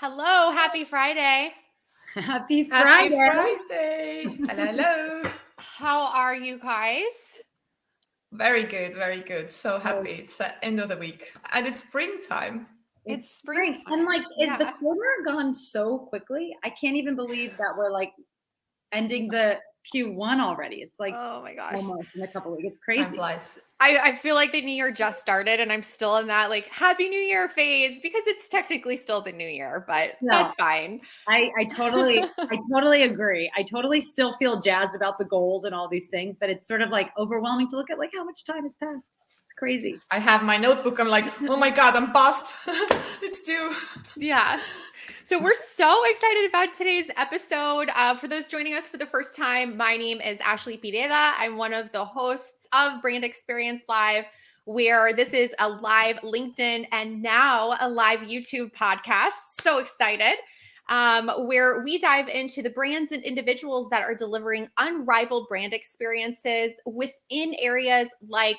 Hello, happy Friday. Happy Happy Friday. Friday. Hello, hello. How are you guys? Very good, very good. So Oh, happy. It's end of the week and it's springtime. It's it's spring. And springtime. like, is the Yeah. quarter gone so quickly? I can't even believe that we're like ending the Q1 already. It's like Oh my gosh. almost in a couple of weeks. It's Time crazy. flies. I feel like the new year just started and I'm still in that like happy new year phase because it's technically still the new year, but No, that's fine. I totally agree. I totally still feel jazzed about the goals and all these things, but it's sort of like overwhelming to look at like how much time has passed. It's crazy. I have my notebook. I'm like, oh my God, I'm past. It's due. Yeah. So we're so excited about today's episode. For those joining us for the first time, my name is Ashley Pireda. I'm one of the hosts of Brand Experience Live, where this is a live LinkedIn and now a live YouTube podcast. So excited. Where we dive into the brands and individuals that are delivering unrivaled brand experiences within areas like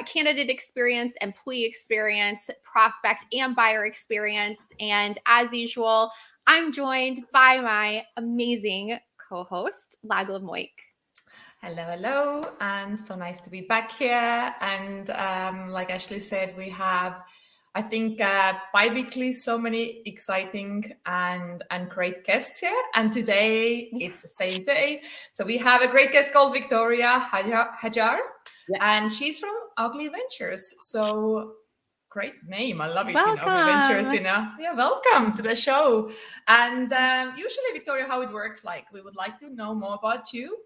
candidate experience, employee experience, prospect and buyer experience. And as usual, I'm joined by my amazing co-host, Lagla Moik. Hello, hello. And so nice to be back here. And like Ashley said, we have, I think, bi-weekly so many exciting and great guests here. And today it's the same day. So we have a great guest called Victoria Hajjar. Yeah. And she's from Ugly Ventures. So great name. I love it. Ugly Welcome. Ventures, Yeah, welcome to the show. And usually, Victoria, how it works, like we would like to know more about you,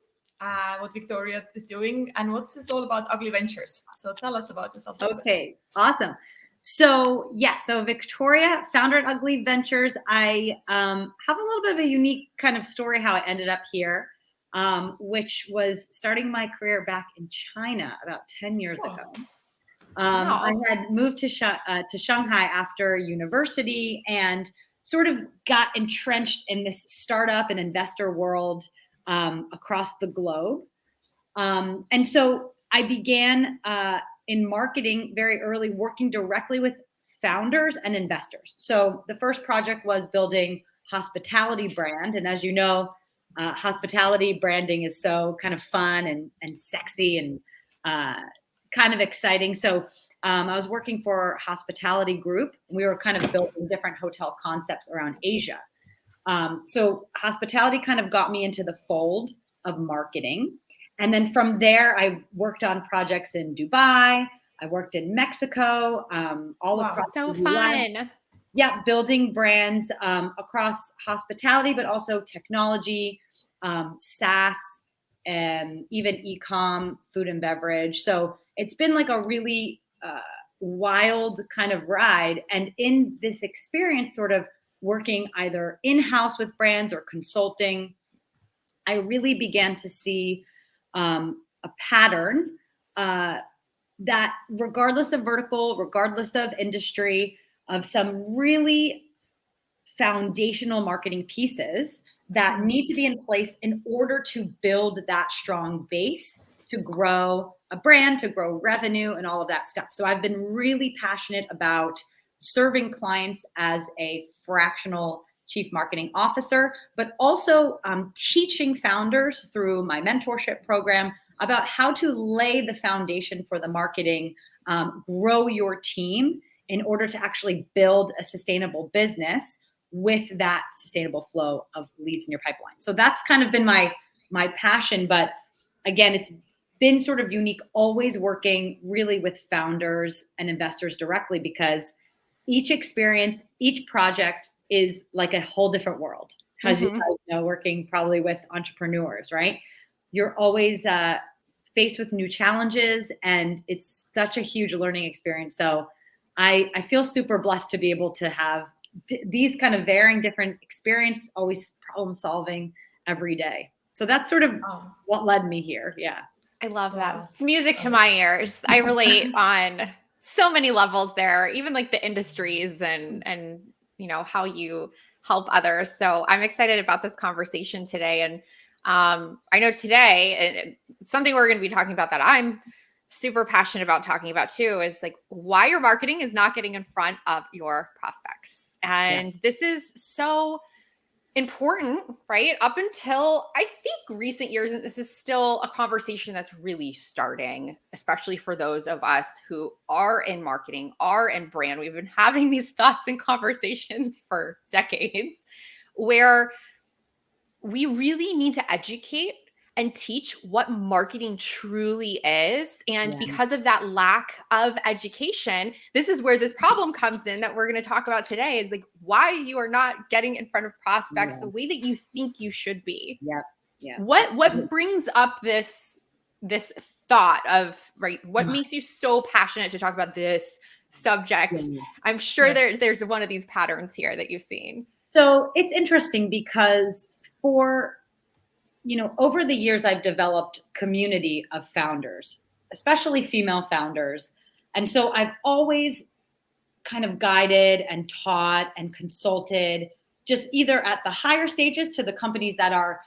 what Victoria is doing, and what's this all about Ugly Ventures. So tell us about yourself a little bit. Okay, awesome. So so Victoria, founder at Ugly Ventures. I have a little bit of a unique kind of story how I ended up here, which was starting my career back in China about 10 years Wow. ago. Wow. I had moved to Shanghai after university and sort of got entrenched in this startup and investor world across the globe. And so I began in marketing very early, working directly with founders and investors. So the first project was building hospitality brand. And as you know, hospitality branding is so kind of fun and sexy and kind of exciting. So I was working for a hospitality group. We were kind of building different hotel concepts around Asia. So hospitality kind of got me into the fold of marketing. And then from there, I worked on projects in Dubai. I worked in Mexico, all across So the US. fun. Yeah, building brands across hospitality, but also technology, SaaS, and even e-com, food and beverage. So it's been like a really wild kind of ride. And in this experience, sort of working either in-house with brands or consulting, I really began to see a pattern that regardless of vertical, regardless of industry, of some really foundational marketing pieces that need to be in place in order to build that strong base to grow a brand, to grow revenue and all of that stuff. So I've been really passionate about serving clients as a fractional chief marketing officer, but also teaching founders through my mentorship program about how to lay the foundation for the marketing, grow your team in order to actually build a sustainable business with that sustainable flow of leads in your pipeline. So that's kind of been my passion. But again, it's been sort of unique, always working really with founders and investors directly, because each experience, each project is like a whole different world. As you guys know, working probably with entrepreneurs, right? You're always faced with new challenges, and it's such a huge learning experience. So I feel super blessed to be able to have these kind of varying different experience, always problem solving every day. So that's sort of what led me here. Yeah. I love that. It's music to my ears. I relate on so many levels there, even like the industries and how you help others. So I'm excited about this conversation today. And I know today something we're going to be talking about that I'm super passionate about talking about too is like why your marketing is not getting in front of your prospects. And this is so important, right? Up until I think recent years, and this is still a conversation that's really starting, especially for those of us who are in marketing, are in brand. We've been having these thoughts and conversations for decades where we really need to educate and teach what marketing truly is. And because of that lack of education, this is where this problem comes in that we're going to talk about today, is like why you are not getting in front of prospects the way that you think you should be. What brings up this thought of, right, what makes you so passionate to talk about this subject? I'm sure there's one of these patterns here that you've seen. So it's interesting because over the years, I've developed community of founders, especially female founders. And so I've always kind of guided and taught and consulted, just either at the higher stages to the companies that are,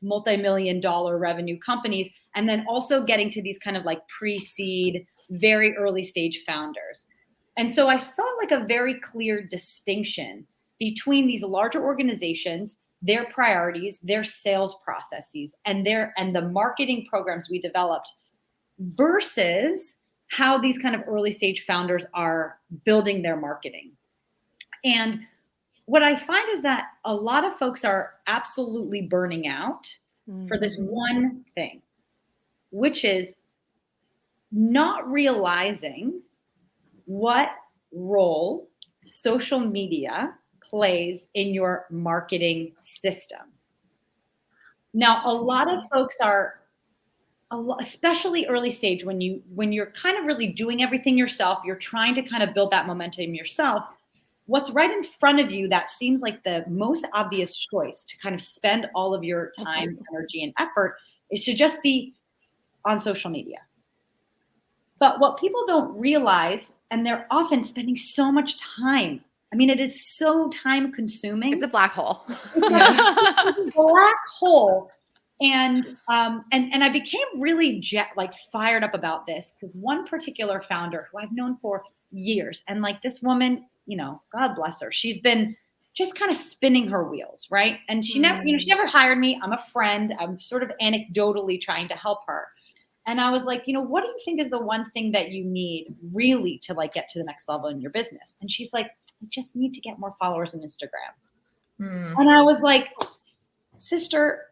multi-million-dollar revenue companies, and then also getting to these kind of like pre-seed, very early stage founders. And so I saw like a very clear distinction between these larger organizations, their priorities, their sales processes, and the marketing programs we developed versus how these kind of early stage founders are building their marketing. And what I find is that a lot of folks are absolutely burning out for this one thing, which is not realizing what role social media plays in your marketing system. Now, a lot of folks are, especially early stage, when you're kind of really doing everything yourself, you're trying to kind of build that momentum yourself. What's right in front of you that seems like the most obvious choice to kind of spend all of your time, energy, and effort is to just be on social media. But what people don't realize, and they're often spending so much time, I mean, it is so time consuming. It's a black hole. It's a black hole. And I became really fired up about this because one particular founder who I've known for years, and like this woman, God bless her, she's been just kind of spinning her wheels, right? And she never hired me. I'm a friend. I'm sort of anecdotally trying to help her. And I was like, what do you think is the one thing that you need really to like get to the next level in your business? And she's like, I just need to get more followers on Instagram. And I was like, sister,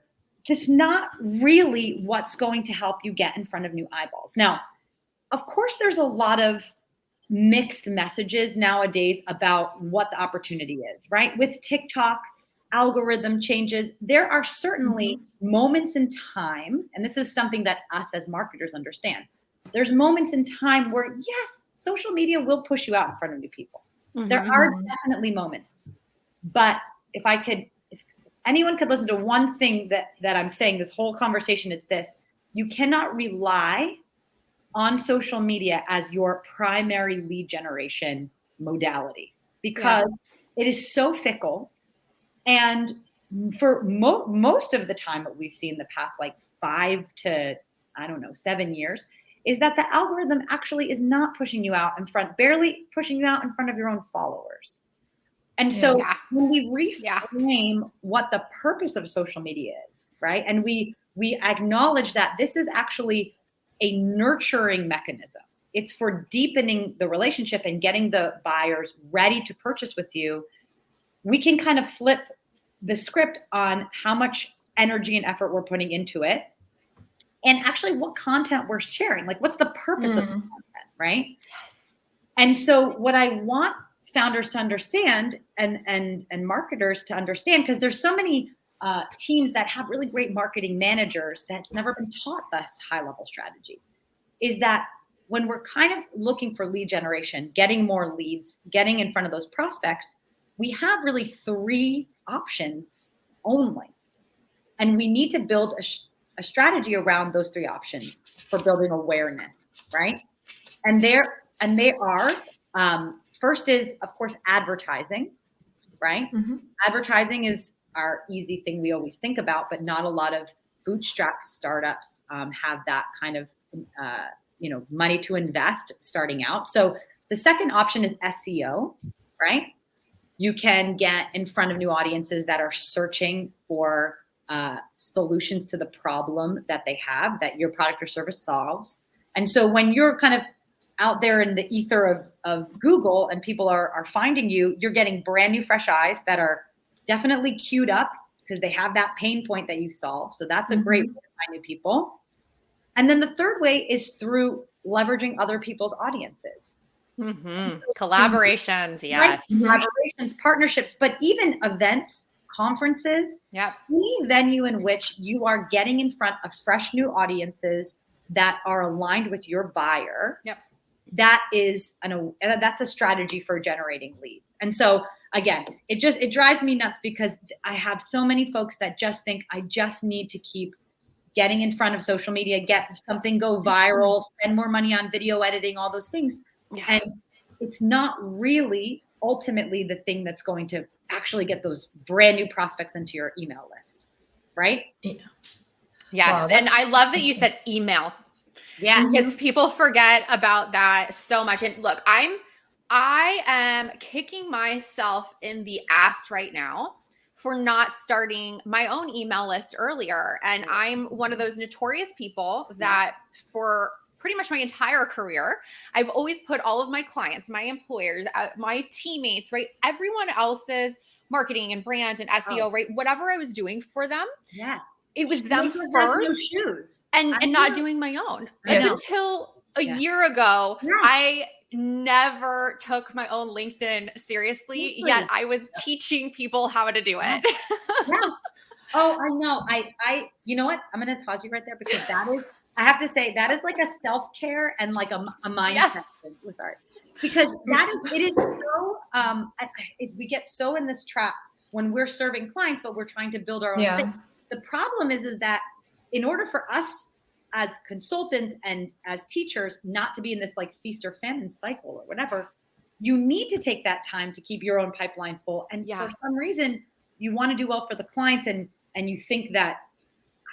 that's not really what's going to help you get in front of new eyeballs. Now, of course, there's a lot of mixed messages nowadays about what the opportunity is, right? With TikTok, algorithm changes, there are certainly moments in time, and this is something that us as marketers understand. There's moments in time where, yes, social media will push you out in front of new people. There are definitely moments. But if anyone could listen to one thing that I'm saying, this whole conversation, it's this: you cannot rely on social media as your primary lead generation modality because it is so fickle. And for most of the time, what we've seen the past 5 to 7 years is that the algorithm actually is not pushing you out in front, barely pushing you out in front of your own followers. And so when we reframe what the purpose of social media is, right? And we acknowledge that this is actually a nurturing mechanism. It's for deepening the relationship and getting the buyers ready to purchase with you. We can kind of flip the script on how much energy and effort we're putting into it and actually what content we're sharing. Like, what's the purpose of the content, right? Yes. And so what I want founders to understand and marketers to understand, because there's so many teams that have really great marketing managers that's never been taught this high-level strategy, is that when we're kind of looking for lead generation, getting more leads, getting in front of those prospects, we have really 3 options only. And we need to build a strategy around those 3 options for building awareness, right? And they are, first is, of course, advertising, right? Advertising is our easy thing we always think about, but not a lot of bootstrap startups have that kind of, money to invest starting out. So the second option is SEO, right? You can get in front of new audiences that are searching for solutions to the problem that they have, that your product or service solves. And so when you're kind of out there in the ether of Google and people are finding you, you're getting brand new fresh eyes that are definitely queued up because they have that pain point that you solve. So that's a great way to find new people. And then the third way is through leveraging other people's audiences. Collaborations, yes. Collaborations, partnerships, but even events, conferences, any venue in which you are getting in front of fresh new audiences that are aligned with your buyer. That is that's a strategy for generating leads. And so again, it drives me nuts because I have so many folks that just think I just need to keep getting in front of social media, get something go viral, spend more money on video editing, all those things. And it's not really ultimately the thing that's going to actually get those brand new prospects into your email list, right? Yes. Wow, and I love that you said email. Yeah. Because people forget about that so much. And look, I am kicking myself in the ass right now for not starting my own email list earlier. And I'm one of those notorious people that for pretty much my entire career, I've always put all of my clients, my employers, my teammates, right? Everyone else's marketing and brand and SEO, right? Whatever I was doing for them. Yes. It was them first and not doing my own. Until a year ago, I never took my own LinkedIn seriously, yet I was teaching people how to do it. Yes. Oh, I know. I you know what? I'm going to pause you right there because that is, I have to say, that is like a self-care and like a mindset. I'm sorry. Because it is so, we get so in this trap when we're serving clients, but we're trying to build our own thing. The problem is that in order for us as consultants and as teachers not to be in this like feast or famine cycle or whatever, you need to take that time to keep your own pipeline full. And for some reason, you want to do well for the clients and you think that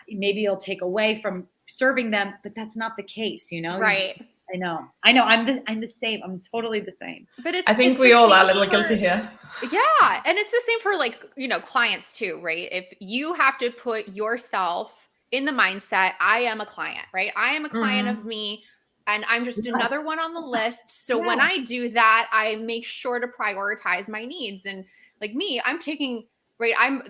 maybe it'll take away from serving them, but that's not the case, you know? Right. I know. I'm the same. I'm totally the same. But I think we all are a little guilty here. Yeah. And it's the same for like, clients too, right? If you have to put yourself in the mindset, I am a client, right? I am a client of me and I'm just another one on the list. So when I do that, I make sure to prioritize my needs. And like me, I'm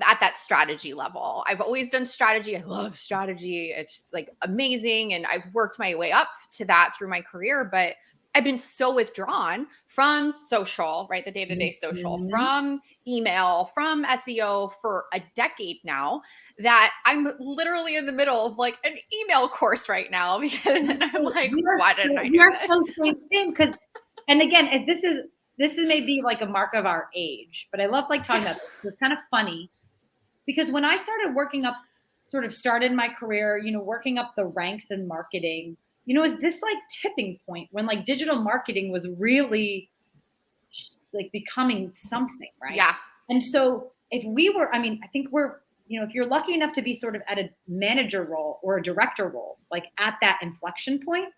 at that strategy level. I've always done strategy. I love strategy. It's like amazing. And I've worked my way up to that through my career, but I've been so withdrawn from social, right? The day-to-day social, from email, from SEO for a decade now that I'm literally in the middle of like an email course right now because I'm like, why didn't I do this? We are so same because, and again, this is maybe like a mark of our age, but I love like talking about this. It's kind of funny because when I started started my career, working up the ranks in marketing, is this like tipping point when like digital marketing was really like becoming something, right? Yeah. And so if we were, I think we're, if you're lucky enough to be sort of at a manager role or a director role, like at that inflection point,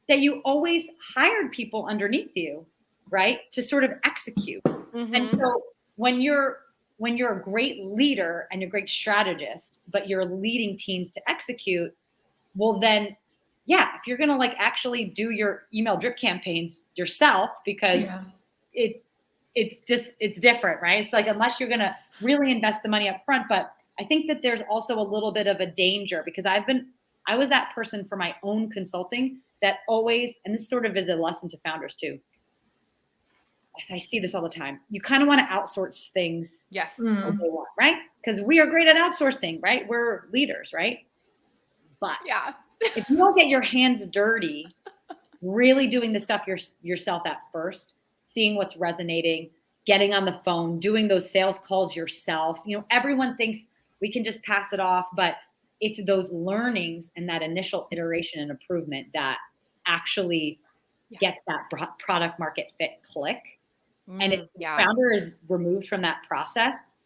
that you always hired people underneath you, right, to sort of execute. And so when you're a great leader and a great strategist, but you're leading teams to execute, well then, if you're going to like actually do your email drip campaigns yourself, because it's different, right? It's like, unless you're going to really invest the money up front. But I think that there's also a little bit of a danger because I was that person for my own consulting that always, and this sort of is a lesson to founders too. I see this all the time. You kind of want to outsource things. Yes. They want, right? Because we are great at outsourcing, right? We're leaders, right? But if you don't get your hands dirty, really doing the stuff yourself at first, seeing what's resonating, getting on the phone, doing those sales calls yourself. Everyone thinks we can just pass it off, but it's those learnings and that initial iteration and improvement that actually gets that product market fit click. And if the founder is removed from that process,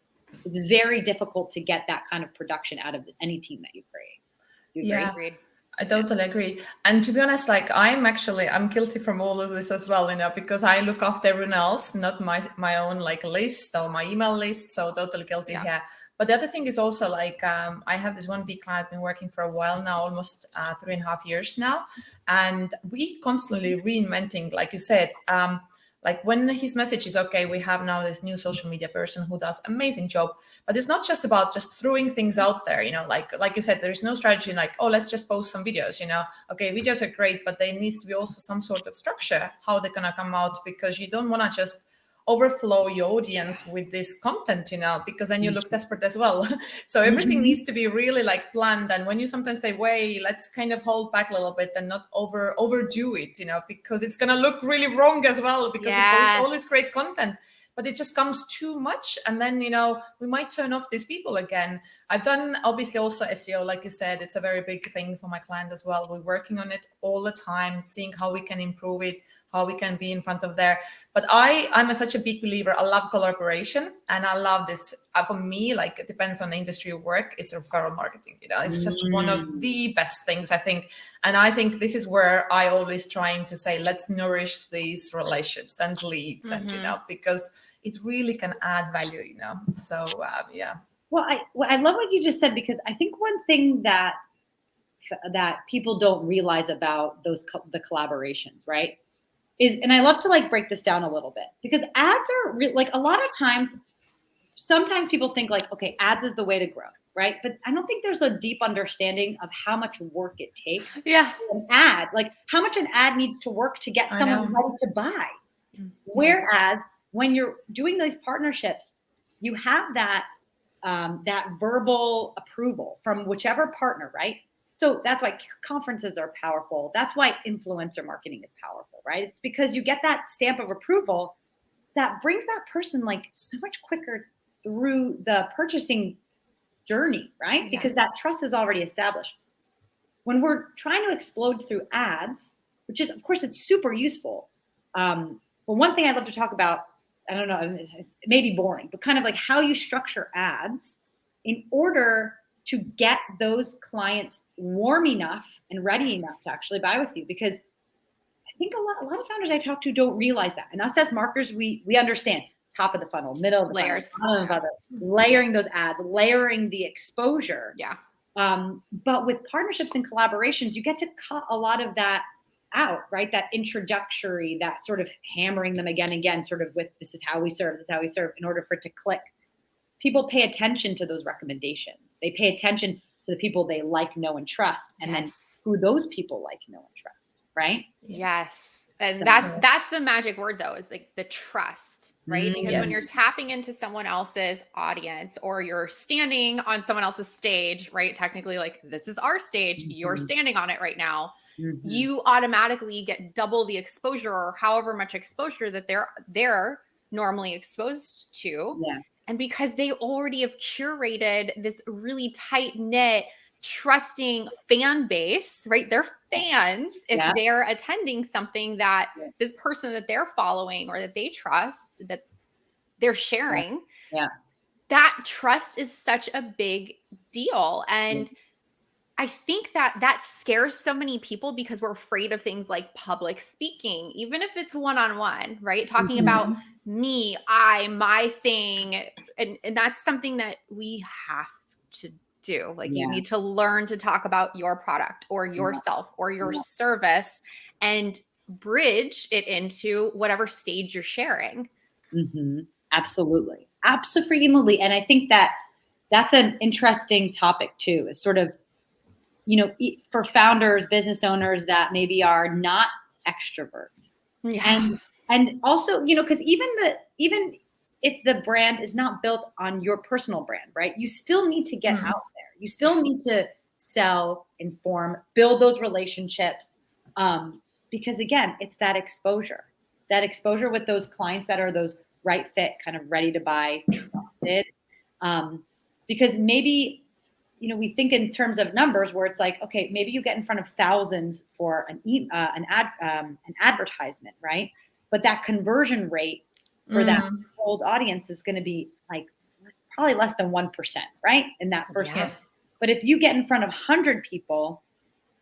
it's very difficult to get that kind of production out of any team that you create. You agree? Yeah. I totally agree. And to be honest, like I'm guilty from all of this as well, because I look after everyone else, not my own like list or my email list. So totally guilty here. But the other thing is also like I have this one big client, been working for a while now, almost 3.5 years now, and we constantly reinventing, like you said. Like when his message is, okay, we have now this new social media person who does amazing job, but it's not just about just throwing things out there, like you said, there is no strategy like, oh, let's just post some videos, okay, videos are great, but there needs to be also some sort of structure how they're going to come out, because you don't want to just overflow your audience with this content, because then you look desperate as well. So everything needs to be really like planned. And when you sometimes say, wait, let's kind of hold back a little bit and not overdo it, because it's going to look really wrong as well, because we post all this great content, but it just comes too much. And then, we might turn off these people again. I've done obviously also SEO, like you said, it's a very big thing for my client as well. We're working on it all the time, seeing how we can improve it, how we can be in front of there. But I'm such a big believer. I love collaboration, and I love this. For me, like, it depends on the industry you work. It's referral marketing. It's just one of the best things, I think. And I think this is where I always trying to say, let's nourish these relationships and leads, and because it really can add value. So yeah. Well, I love what you just said, because I think one thing that people don't realize about the collaborations, right, is, and I love to like break this down a little bit, because ads are like, a lot of times, sometimes people think like, okay, ads is the way to grow, right? But I don't think there's a deep understanding of how much work it takes. An ad, like how much an ad needs to work to get someone ready to buy. Whereas when you're doing those partnerships, you have that verbal approval from whichever partner, right? So that's why conferences are powerful. That's why influencer marketing is powerful, right? It's because you get that stamp of approval that brings that person like so much quicker through the purchasing journey, right? Because that trust is already established. When we're trying to explode through ads, which is, of course, it's super useful. But one thing I'd love to talk about, I don't know, it may be boring, but kind of like how you structure ads in order to get those clients warm enough and ready enough to actually buy with you. Because I think a lot of founders I talk to don't realize that. And us as marketers, we understand top of the funnel, middle of the layers, funnel, bottom of the funnel, layering those ads, layering the exposure. But with partnerships and collaborations, you get to cut a lot of that out, right? That introductory, that sort of hammering them again and again, sort of with, this is how we serve, this is how we serve, in order for it to click. People pay attention to those recommendations. They pay attention to the people they like, know, and trust, and then who those people like, know, and trust, right? Yes. And so, that's the magic word, though, is like the trust, right? Because when you're tapping into someone else's audience, or you're standing on someone else's stage, right? Technically, like, this is our stage, you're standing on it right now. You automatically get double the exposure, or however much exposure that they're normally exposed to. And because they already have curated this really tight-knit, trusting fan base, right? They're fans if they're attending something that this person that they're following or that they trust, that they're sharing. That trust is such a big deal. And I think that scares so many people, because we're afraid of things like public speaking, even if it's one-on-one, right? Talking about me, my thing. And that's something that we have to do. Like, you need to learn to talk about your product or yourself or your service, and bridge it into whatever stage you're sharing. Absolutely. Absolutely. And I think that's an interesting topic too, is sort of, for founders, business owners that maybe are not extroverts. And also, because even if the brand is not built on your personal brand, right? You still need to get out there. You still need to sell, inform, build those relationships. Because again, it's that exposure with those clients that are those right fit, kind of ready to buy, trusted. Because maybe, we think in terms of numbers, where it's like, okay, maybe you get in front of thousands for an advertisement, right? But that conversion rate for that cold audience is going to be like probably less than 1%, right? In that first month. But if you get in front of 100 people,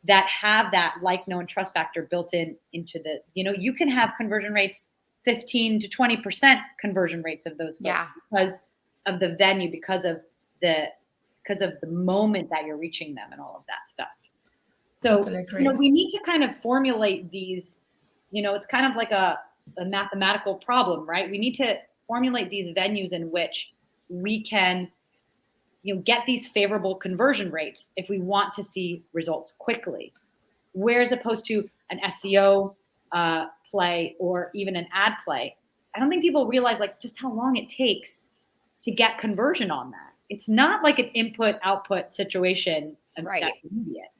that have that like, know, and trust factor built into the, you can have conversion rates, 15 to 20% conversion rates of those folks because of the venue, because of the moment that you're reaching them and all of that stuff. So, Totally we need to kind of formulate these, it's kind of like a mathematical problem, right? We need to formulate these venues in which we can, get these favorable conversion rates if we want to see results quickly. Whereas opposed to an SEO play or even an ad play, I don't think people realize like just how long it takes to get conversion on that. It's not like an input-output situation that's immediate,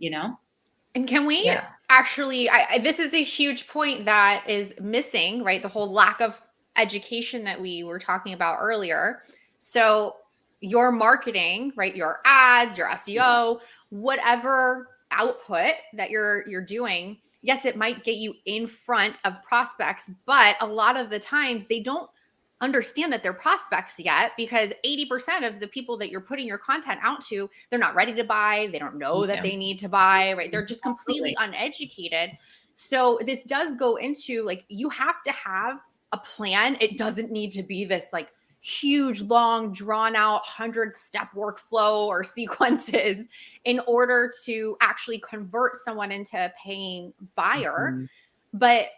And can we actually, this is a huge point that is missing, right? The whole lack of education that we were talking about earlier. So your marketing, right? Your ads, your SEO, whatever output that you're doing, yes, it might get you in front of prospects, but a lot of the times they don't understand that they're prospects yet, because 80% of the people that you're putting your content out to, they're not ready to buy. They don't know that they need to buy, right? They're just completely uneducated. So this does go into like, you have to have a plan. It doesn't need to be this like huge, long, drawn out 100-step workflow or sequences in order to actually convert someone into a paying buyer. But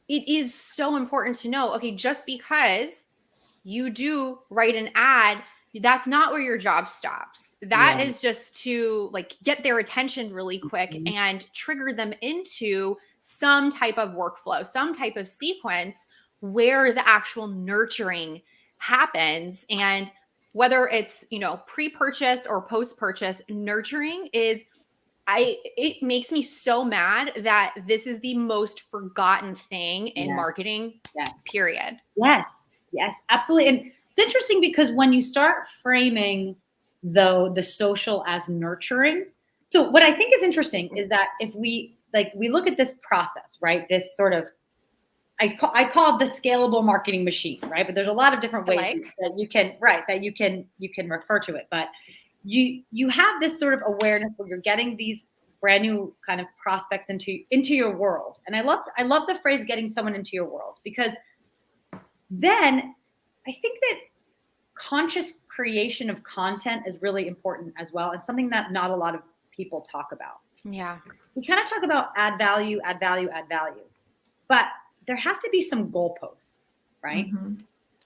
it is so important to know, okay, just because you do write an ad, that's not where your job stops. That is just to like get their attention really quick and trigger them into some type of workflow, some type of sequence where the actual nurturing happens. And whether it's, pre-purchase or post-purchase, nurturing it makes me so mad that this is the most forgotten thing in marketing, period. Yes, absolutely. And it's interesting because when you start framing the social as nurturing, so what I think is interesting is that if we look at this process, right? This sort of, I call it the scalable marketing machine, right? But there's a lot of different ways that you can refer to it. But you have this sort of awareness where you're getting these brand new kind of prospects into your world. And I love the phrase getting someone into your world, because then I think that conscious creation of content is really important as well, and something that not a lot of people talk about. Yeah. We kind of talk about add value, but there has to be some goalposts, right?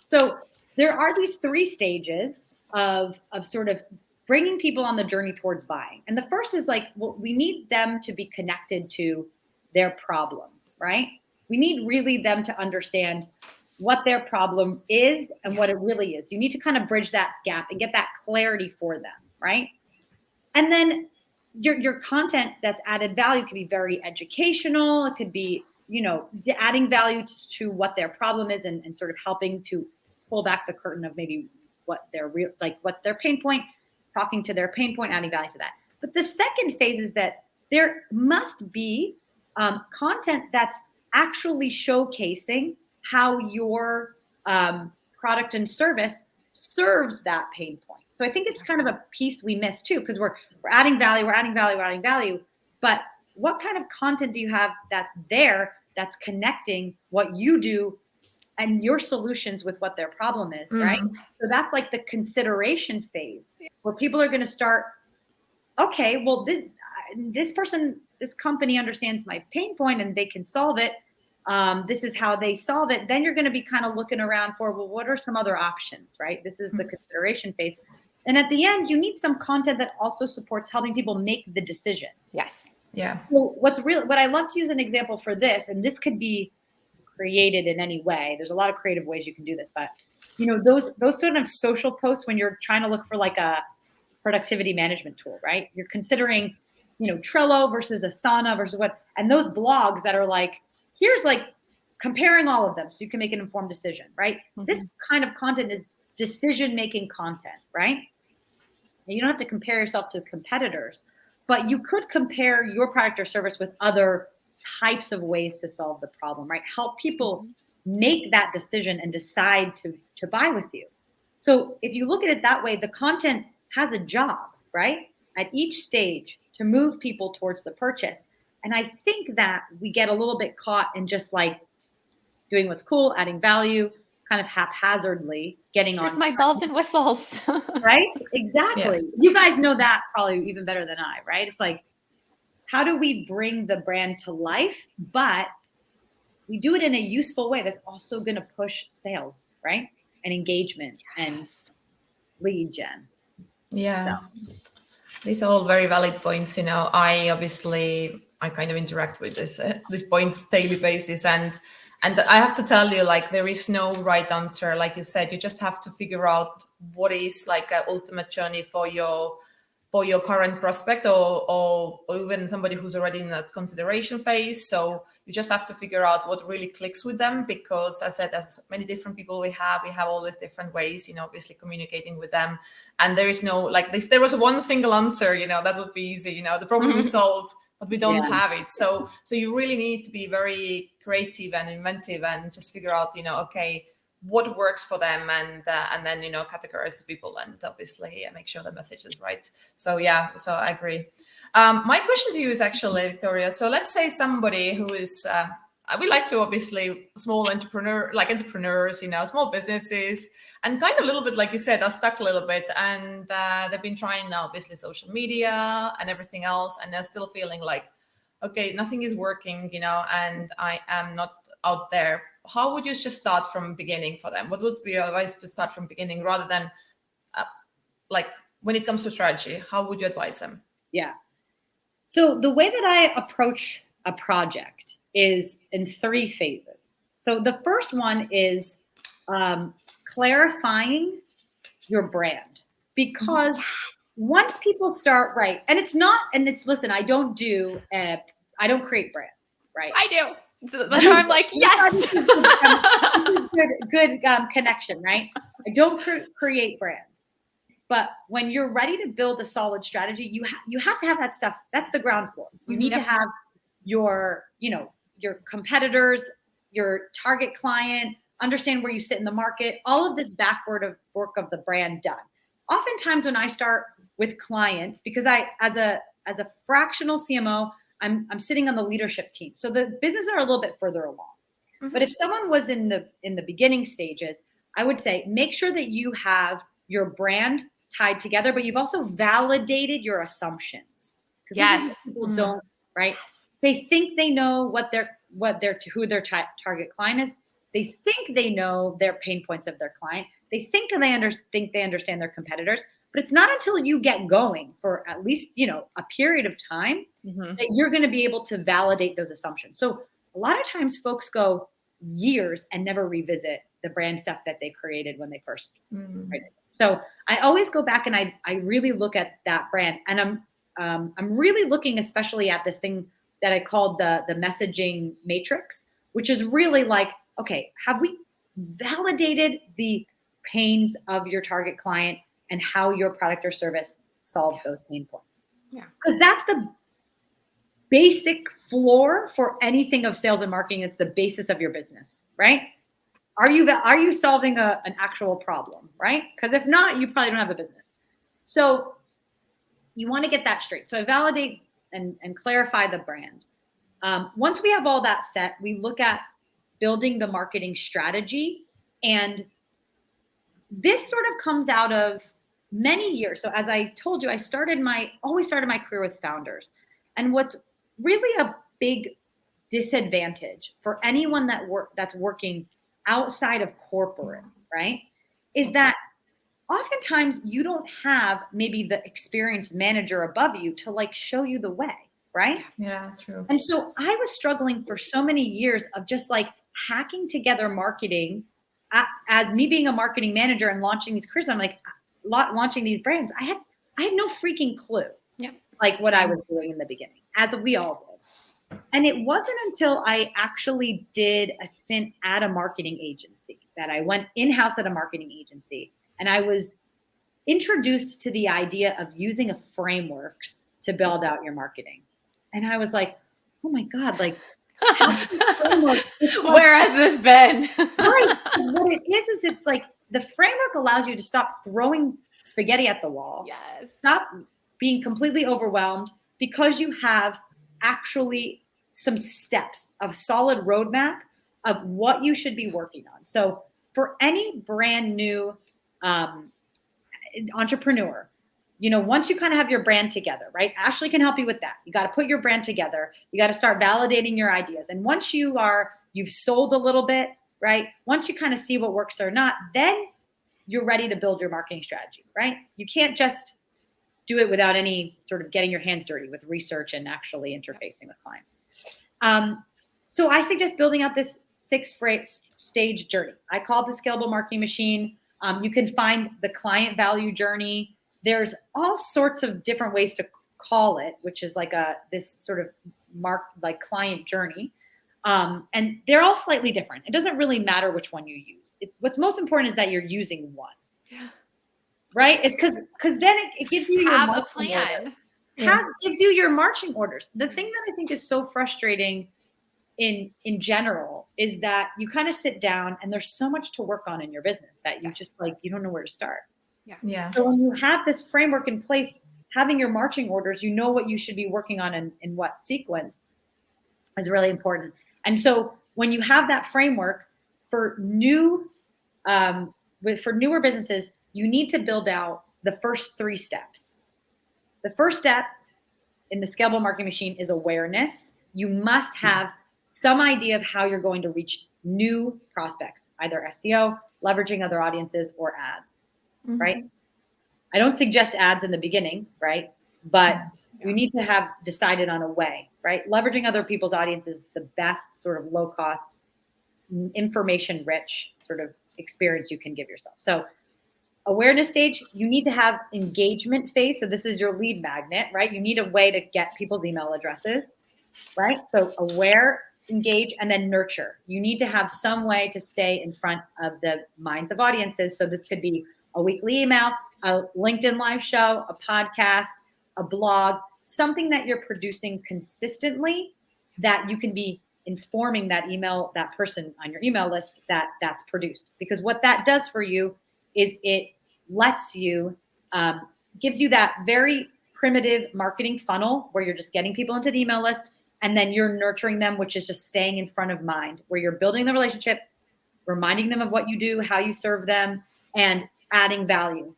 So there are these 3 stages of sort of bringing people on the journey towards buying. And the first is like, well, we need them to be connected to their problem, right? We need really them to understand what their problem is and what it really is. You need to kind of bridge that gap and get that clarity for them, right? And then your content that's added value could be very educational. It could be, adding value to what their problem is and sort of helping to pull back the curtain of maybe what their what's their pain point, talking to their pain point, adding value to that. But the second phase is that there must be content that's actually showcasing how your product and service serves that pain point. So I think it's kind of a piece we miss too, because we're adding value, but what kind of content do you have that's connecting what you do and your solutions with what their problem is, right? So that's like the consideration phase where people are going to start, okay, well, this company understands my pain point and they can solve it. This is how they solve it. Then you're going to be kind of looking around for, well, what are some other options, right? This is the consideration phase. And at the end, you need some content that also supports helping people make the decision. Yes. Yeah. So what I love to use an example for this, and this could be created in any way. There's a lot of creative ways you can do this, but those sort of social posts when you're trying to look for like a productivity management tool, right? You're considering, Trello versus Asana versus what, and those blogs that are like, here's like comparing all of them so you can make an informed decision, right? This kind of content is decision-making content, right? You don't have to compare yourself to competitors, but you could compare your product or service with other types of ways to solve the problem, right? Help people make that decision and decide to buy with you. So if you look at it that way, the content has a job, right? At each stage to move people towards the purchase. And I think that we get a little bit caught in just like doing what's cool, adding value, kind of haphazardly getting Here's on. my bells and whistles. Right? Exactly. Yes. You guys know that probably even better than I, right? It's like, how do we bring the brand to life, but we do it in a useful way that's also going to push sales, right? And engagement and lead gen. Yeah. These are all very valid points. I kind of interact with these points daily basis, and I have to tell you, like, there is no right answer. Like you said, you just have to figure out what is like an ultimate journey for your current prospect, or even somebody who's already in that consideration phase. So you just have to figure out what really clicks with them, because as I said, as many different people we have all these different ways, obviously communicating with them. And there is no, like, if there was one single answer, that would be easy, the problem is solved, but we don't have it. So you really need to be very creative and inventive and just figure out, okay, what works for them, and then categorize people, and obviously make sure the message is right. So I agree. My question to you is actually, Victoria, so let's say somebody who is we like to, obviously, entrepreneurs, small businesses, and kind of a little bit, like you said, are stuck a little bit, and they've been trying now, obviously, social media and everything else, and they're still feeling like, okay, nothing is working, and I am not out there. How would you just start from beginning for them? What would be your advice to start from beginning, rather than like when it comes to strategy? How would you advise them? Yeah. So the way that I approach a project is in 3 phases. So the first one is clarifying your brand, because once people start, right, listen, I don't create brands, right? I do. That's why I'm like, yes. This is good connection, right? I don't create brands, but when you're ready to build a solid strategy, you have to have that stuff. That's the ground floor. You need to have your competitors, your target client, understand where you sit in the market, all of this backward of work of the brand done. Oftentimes when I start with clients, because I, as a fractional CMO, I'm sitting on the leadership team. So the business are a little bit further along. Mm-hmm. But if someone was in the beginning stages, I would say, make sure that you have your brand tied together, but you've also validated your assumptions. Because people don't, right? Yes. They think they know who their target client is. They think they know their pain points of their client. They think they understand their competitors. But it's not until you get going for at least, a period of time that you're going to be able to validate those assumptions. So a lot of times folks go years and never revisit the brand stuff that they created when they first created it. So I always go back and I really look at that brand, and I'm really looking especially at this thing that I called the messaging matrix, which is really like, okay, have we validated the pains of your target client and how your product or service solves those pain points? Yeah, because that's the basic floor for anything of sales and marketing. It's the basis of your business, right? Are you solving an actual problem, right? Because if not, you probably don't have a business. So you want to get that straight. So I validate and clarify the brand. Once we have all that set, we look at building the marketing strategy. And this sort of comes out of many years. So as I told you, I always started my career with founders. And what's really a big disadvantage for anyone that's working outside of corporate, right, is that oftentimes you don't have maybe the experienced manager above you to like show you the way, right? Yeah, true. And so I was struggling for so many years of just like hacking together marketing as me being a marketing manager and launching these careers. I'm like launching these brands. I had no freaking clue, like what I was doing in the beginning, as we all did. And it wasn't until I actually did a stint at a marketing agency that I went in-house at a marketing agency, and I was introduced to the idea of using a frameworks to build out your marketing. And I was like, oh my God, like, where has this been? Right. What it is it's like the framework allows you to stop throwing spaghetti at the wall. Yes. Stop being completely overwhelmed, because you have actually some steps, a solid roadmap of what you should be working on. So for any brand new entrepreneur, once you kind of have your brand together, right? Ashley can help you with that. You got to put your brand together. You got to start validating your ideas. And once you've sold a little bit, right? Once you kind of see what works or not, then you're ready to build your marketing strategy, right? You can't just do it without any sort of getting your hands dirty with research and actually interfacing with clients. So I suggest building out this 6-stage journey. I call it the scalable marketing machine. You can find the client value journey. There's all sorts of different ways to call it, which is like this sort of client journey. And they're all slightly different. It doesn't really matter which one you use. What's most important is that you're using one. Yeah. Right? It's because then it gives you your a plan. Gives you your marching orders. The thing that I think is so frustrating in general is that you kind of sit down and there's so much to work on in your business that you just you don't know where to start. Yeah. So when you have this framework in place, having your marching orders, you know what you should be working on in what sequence is really important. And so when you have that framework for newer businesses, you need to build out the first 3 steps. The first step in the scalable marketing machine is awareness. You must have some idea of how you're going to reach new prospects, either SEO, leveraging other audiences, or ads, right? I don't suggest ads in the beginning, right? But you need to have decided on a way, right? Leveraging other people's audiences is the best sort of low-cost, information-rich sort of experience you can give yourself. So awareness stage, you need to have engagement phase. So this is your lead magnet, right? You need a way to get people's email addresses, right? So aware, engage, and then nurture. You need to have some way to stay in front of the minds of audiences. So this could be a weekly email, a LinkedIn live show, a podcast, a blog, something that you're producing consistently that you can be informing that person on your email list that's produced. Because what that does for you is it lets you, gives you that very primitive marketing funnel where you're just getting people into the email list and then you're nurturing them, which is just staying in front of mind, where you're building the relationship, reminding them of what you do, how you serve them, and adding value.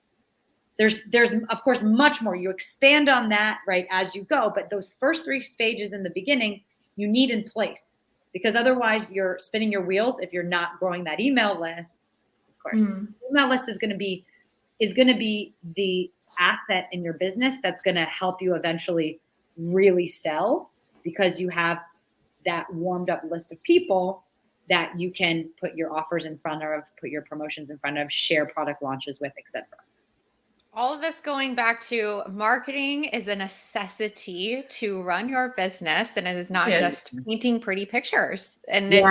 There's of course much more. You expand on that right as you go, but those first 3 stages in the beginning you need in place, because otherwise you're spinning your wheels if you're not growing that email list. Of course, email list is going to be the asset in your business that's going to help you eventually really sell, because you have that warmed up list of people that you can put your offers in front of, put your promotions in front of, share product launches with, etc. All of this going back to marketing is a necessity to run your business, and it is not just painting pretty pictures. And it's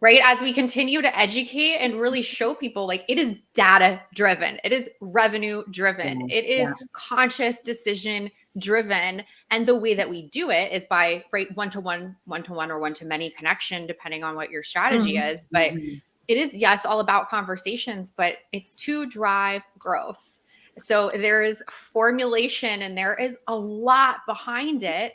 right as we continue to educate and really show people, it is data driven, it is revenue driven, it is conscious decision driven, and the way that we do it is by one-to-one, or one-to-many connection, depending on what your strategy is. But it is all about conversations, but it's to drive growth. So there is formulation and there is a lot behind it.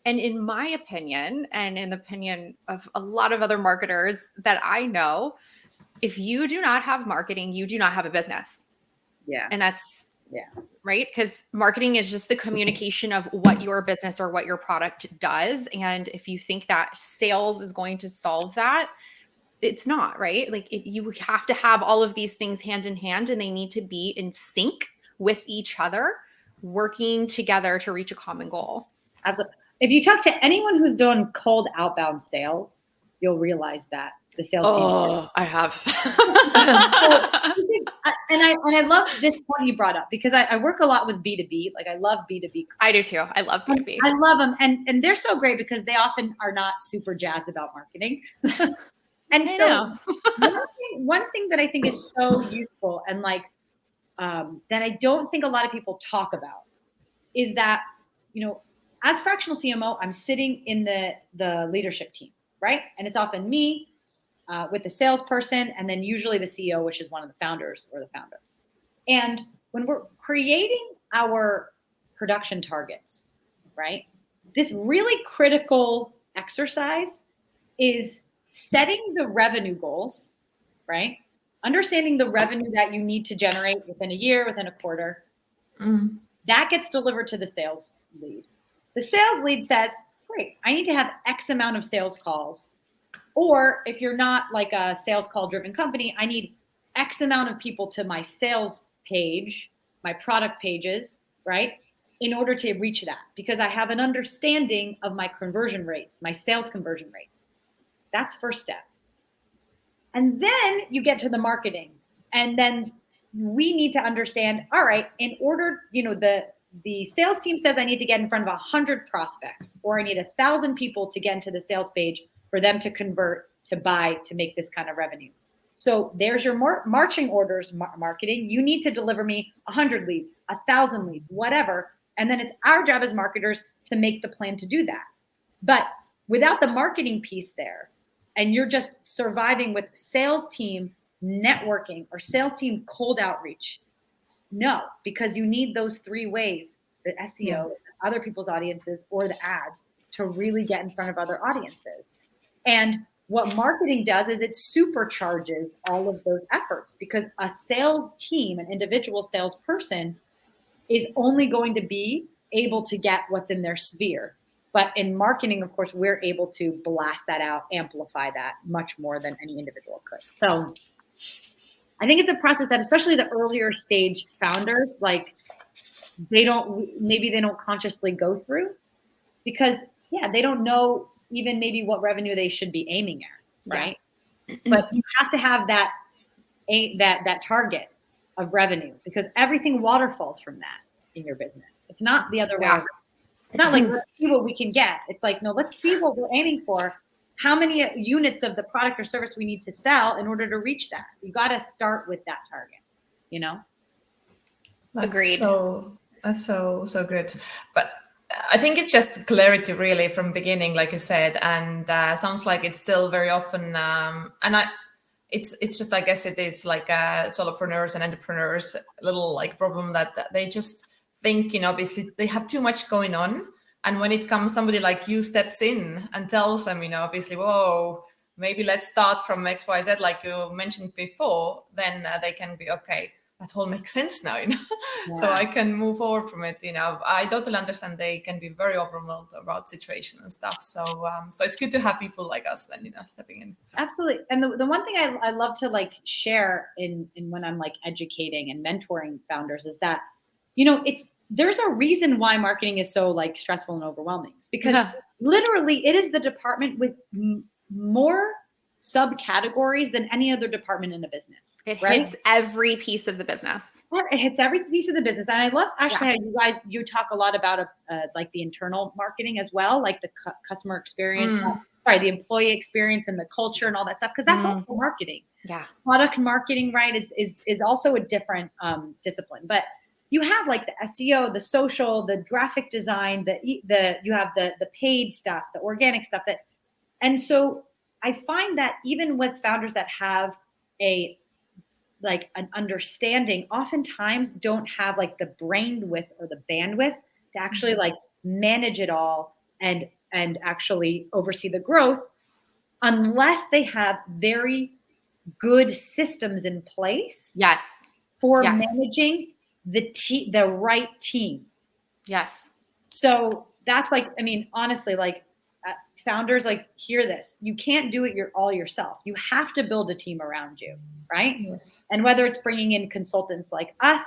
And in my opinion, and in the opinion of a lot of other marketers that I know, if you do not have marketing, you do not have a business. Yeah. And that's right. Because marketing is just the communication of what your business or what your product does. And if you think that sales is going to solve that, it's not, right? You have to have all of these things hand in hand, and they need to be in sync with each other, working together to reach a common goal. Absolutely. If you talk to anyone who's doing cold outbound sales, you'll realize that the sales team. Oh, I have. And I love this point you brought up, because I work a lot with B2B. I love B2B. I do too. I love B2B. I love them. And they're so great because they often are not super jazzed about marketing. And so one thing that I think is so useful and that I don't think a lot of people talk about is that, as fractional CMO, I'm sitting in the leadership team, right? And it's often me with the salesperson, and then usually the CEO, which is one of the founders or the founder. And when we're creating our production targets, right, this really critical exercise is setting the revenue goals, right? Understanding the revenue that you need to generate within a year, within a quarter. That gets delivered to the sales lead. The sales lead says, great, I need to have X amount of sales calls. Or if you're not like a sales call driven company, I need X amount of people to my sales page, my product pages, right? In order to reach that, because I have an understanding of my conversion rates, my sales conversion rates. That's first step. And then you get to the marketing. And then we need to understand, all right, in order, the sales team says I need to get in front of 100 prospects, or I need 1,000 people to get into the sales page for them to convert, to buy, to make this kind of revenue. So there's your marching orders, marketing. You need to deliver me 100 leads, 1,000 leads, whatever. And then it's our job as marketers to make the plan to do that. But without the marketing piece there, and you're just surviving with sales team networking or sales team cold outreach, no, because you need those three ways, the SEO, other people's audiences, or the ads, to really get in front of other audiences. And what marketing does is it supercharges all of those efforts, because a sales team, an individual salesperson, is only going to be able to get what's in their sphere. But in marketing, of course, we're able to blast that out, amplify that much more than any individual could. So I think it's a process that, especially the earlier stage founders, like they don't consciously go through, because they don't know even maybe what revenue they should be aiming at, right? Yeah. But you have to have that target of revenue, because everything waterfalls from that in your business. It's not the other way around. It's not like, let's see what we can get. It's like, no, let's see what we're aiming for. How many units of the product or service we need to sell in order to reach that. You got to start with that target, Agreed. That's so good. But I think it's just clarity really from beginning, like you said, and sounds like it's still very often, it's just, I guess it is like solopreneurs and entrepreneurs, little like problem that they just think, obviously they have too much going on. And when it comes, somebody like you steps in and tells them, obviously, whoa, maybe let's start from X, Y, Z, like you mentioned before, then they can be, okay, that all makes sense now, Yeah. So I can move forward from it. I totally understand they can be very overwhelmed about situation and stuff. So it's good to have people like us then, stepping in. Absolutely. And the one thing I love to like share in when I'm like educating and mentoring founders is that, there's a reason why marketing is so like stressful and overwhelming. It's because literally it is the department with more subcategories than any other department in a business. It hits every piece of the business. It hits every piece of the business. And I love actually how you talk a lot about like the internal marketing as well, like the customer experience, the employee experience and the culture and all that stuff, because that's also marketing. Yeah. Product marketing, right, is also a different discipline. But you have like the SEO, the social, the graphic design, you have the paid stuff, the organic stuff and so I find that even with founders that have an understanding, oftentimes don't have like the brainwidth or the bandwidth to actually like manage it all and actually oversee the growth, unless they have very good systems in place. Yes. For managing the right team. Yes. So that's like, honestly, like founders, like, hear this. You can't do it all yourself. You have to build a team around you, right? Yes. And whether it's bringing in consultants like us,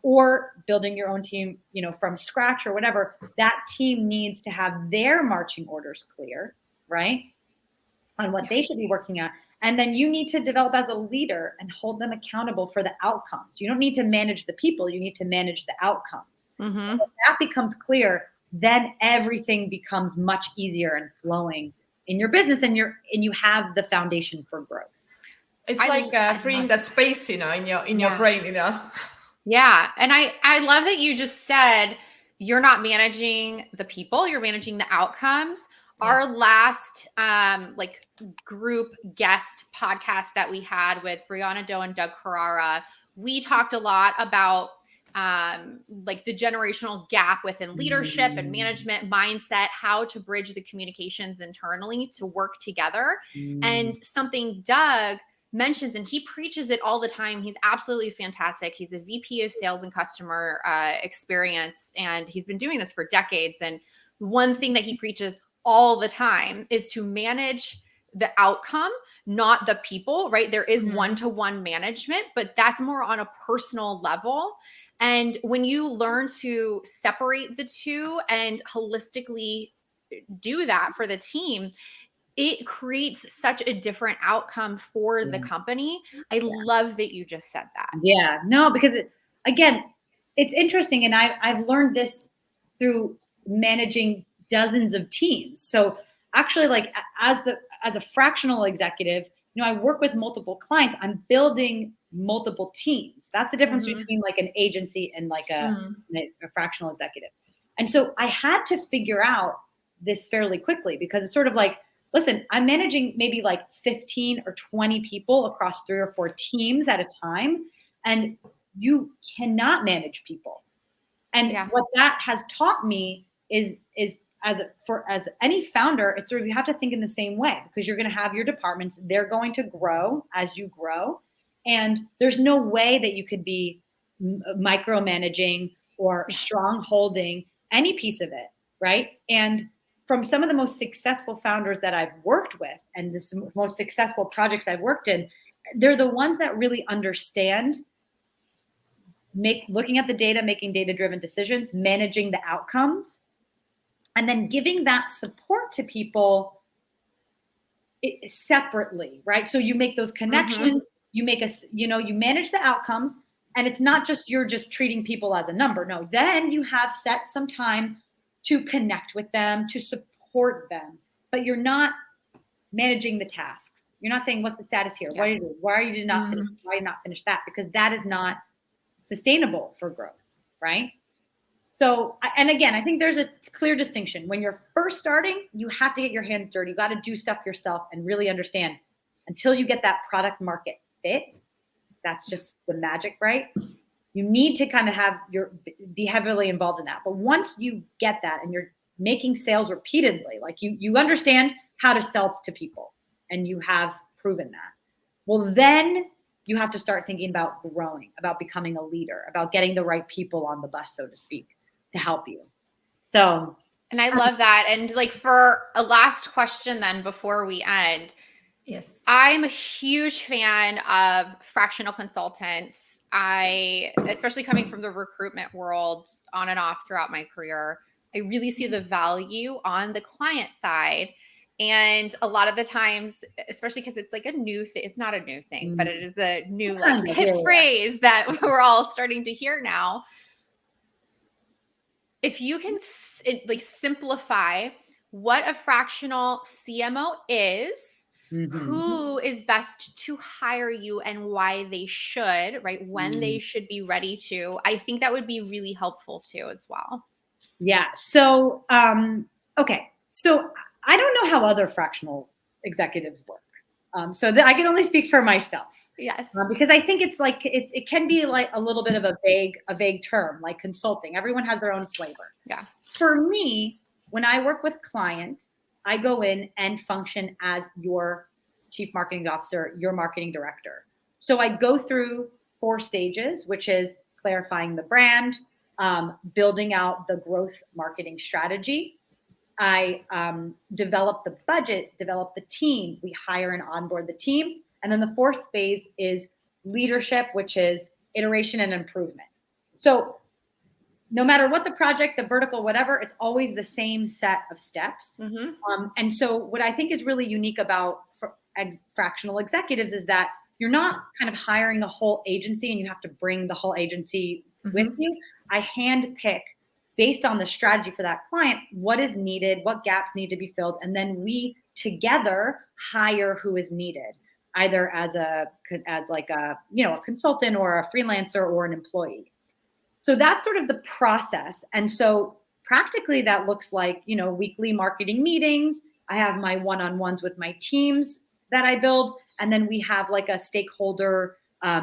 or building your own team, from scratch or whatever, that team needs to have their marching orders clear, right? On what they should be working at. And then you need to develop as a leader and hold them accountable for the outcomes. You don't need to manage the people. You need to manage the outcomes. When that becomes clear, then everything becomes much easier and flowing in your business, and you have the foundation for growth. It's freeing that space, in your brain, Yeah. And I love that you just said you're not managing the people, you're managing the outcomes. Yes. Our last group guest podcast that we had with Brianna Doe and Doug Carrara, we talked a lot about like the generational gap within leadership and management mindset, how to bridge the communications internally to work together. And something Doug mentions, and he preaches it all the time. He's absolutely fantastic. He's a VP of sales and customer experience, and he's been doing this for decades. And one thing that he preaches all the time is to manage the outcome, not the people, right? There is one-to-one management, but that's more on a personal level. And when you learn to separate the two and holistically do that for the team, it creates such a different outcome for the company. I love that you just said that. Yeah, no, because again, it's interesting. And I've learned this through managing dozens of teams. So actually, like as a fractional executive, I work with multiple clients. I'm building multiple teams. That's the difference between like an agency and like a fractional executive. And so I had to figure out this fairly quickly, because it's sort of like, listen, I'm managing maybe like 15 or 20 people across 3 or 4 teams at a time. And you cannot manage people. And what that has taught me is as any founder, it's sort of, you have to think in the same way, because you're going to have your departments. They're going to grow as you grow. And there's no way that you could be micromanaging or strong holding any piece of it. Right. And from some of the most successful founders that I've worked with, and the most successful projects I've worked in, they're the ones that really understand looking at the data, making data-driven decisions, managing the outcomes, and then giving that support to people separately, right? So you make those connections, you manage the outcomes, and it's not just you're just treating people as a number. No, then you have set some time to connect with them, to support them, but you're not managing the tasks. You're not saying, what's the status here? What are you doing? Why are you not finish? Why are you not finish that? Because that is not sustainable for growth, right? So, and again, I think there's a clear distinction. When you're first starting, you have to get your hands dirty. You got to do stuff yourself and really understand. Until you get that product market fit, that's just the magic, right? You need to kind of be heavily involved in that. But once you get that and you're making sales repeatedly, like you understand how to sell to people and you have proven that, well, then you have to start thinking about growing, about becoming a leader, about getting the right people on the bus, so to speak, to help you. So, and I love that. And like, for a last question then before we end, yes, I'm a huge fan of fractional consultants. Especially coming from the recruitment world on and off throughout my career, I really see the value on the client side. And a lot of the times, especially because it's like a new thing, it's not a new thing, but it is the new like hip phrase that we're all starting to hear now. If you can like simplify what a fractional CMO is, who is best to hire you and why they should, right? When they should be ready to, I think that would be really helpful too as well. Yeah. So, okay. So I don't know how other fractional executives work. So I can only speak for myself. Yes. Because I think it's like, it can be like a little bit of a vague term, like consulting. Everyone has their own flavor. Yeah. For me, when I work with clients, I go in and function as your chief marketing officer, your marketing director. So I go through 4 stages, which is clarifying the brand, building out the growth marketing strategy. I develop the budget, develop the team. We hire and onboard the team. And then the 4th phase is leadership, which is iteration and improvement. So no matter what the project, the vertical, whatever, it's always the same set of steps. And so what I think is really unique about fractional executives is that you're not kind of hiring a whole agency and you have to bring the whole agency with you. I hand pick, based on the strategy for that client, what is needed, what gaps need to be filled. And then we together hire who is needed, either as a consultant or a freelancer or an employee. So that's sort of the process. And so practically that looks like, weekly marketing meetings. I have my one-on-ones with my teams that I build. And then we have like a stakeholder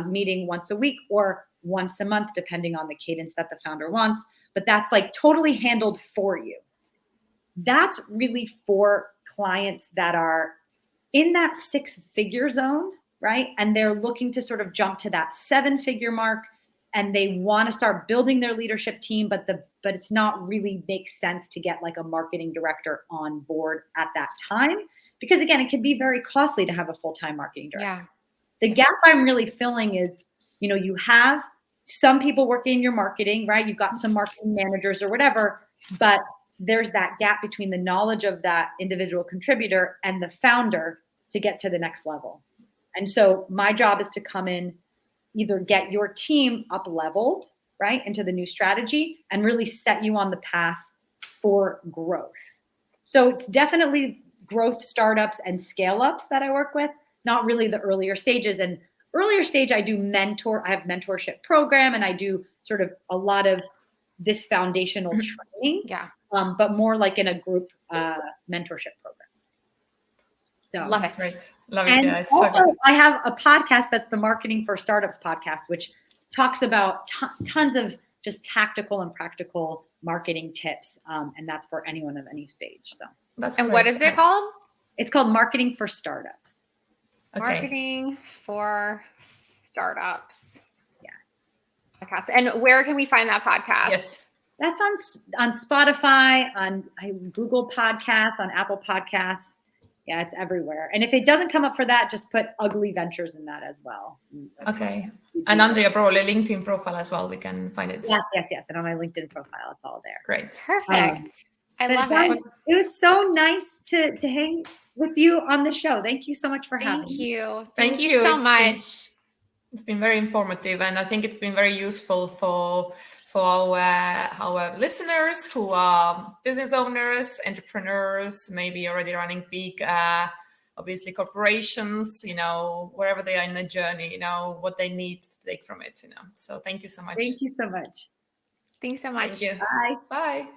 meeting once a week, or once a month, depending on the cadence that the founder wants. But that's like totally handled for you. That's really for clients that are in that 6-figure zone, right? And they're looking to sort of jump to that 7-figure mark, and they want to start building their leadership team, but it's not really makes sense to get like a marketing director on board at that time, because again, it can be very costly to have a full-time marketing director. Yeah. The gap I'm really filling is, you have some people working in your marketing, right? You've got some marketing managers or whatever, but there's that gap between the knowledge of that individual contributor and the founder to get to the next level. And so my job is to come in, either get your team up leveled, right, into the new strategy, and really set you on the path for growth. So it's definitely growth startups and scale ups that I work with, not really the earlier stages. And earlier stage, I have mentorship program, and I do sort of a lot of this foundational training, but more like in a group mentorship program. So love it. Great. Love it. And Yeah, it's also, so good. I have a podcast that's the Marketing for Startups podcast, which talks about tons of just tactical and practical marketing tips, and that's for anyone of any stage. So That's And great. what is it called? it's called Marketing for Startups. Okay. Marketing for Startups. Yeah. Podcast. And where can we find that podcast? Yes. That's on Spotify, on Google Podcasts, on Apple Podcasts. Yeah, it's everywhere. And if it doesn't come up for that, just put Ugly Ventures in that as well. Okay. And under your probably LinkedIn profile as well, we can find it. Yes. And on my LinkedIn profile, it's all there. Great. Perfect. I But love Dawn, it. It was so nice to hang with you on the show. Thank you so much for having Thank me. you. Thank Thank you you. so It's much. It's been very informative, and I think it's been very useful for our listeners who are business owners, entrepreneurs, maybe already running big, obviously corporations, wherever they are in the journey, what they need to take from it, So thank you so much. Thank you so much. Thanks so much. Thank you. Bye. Bye.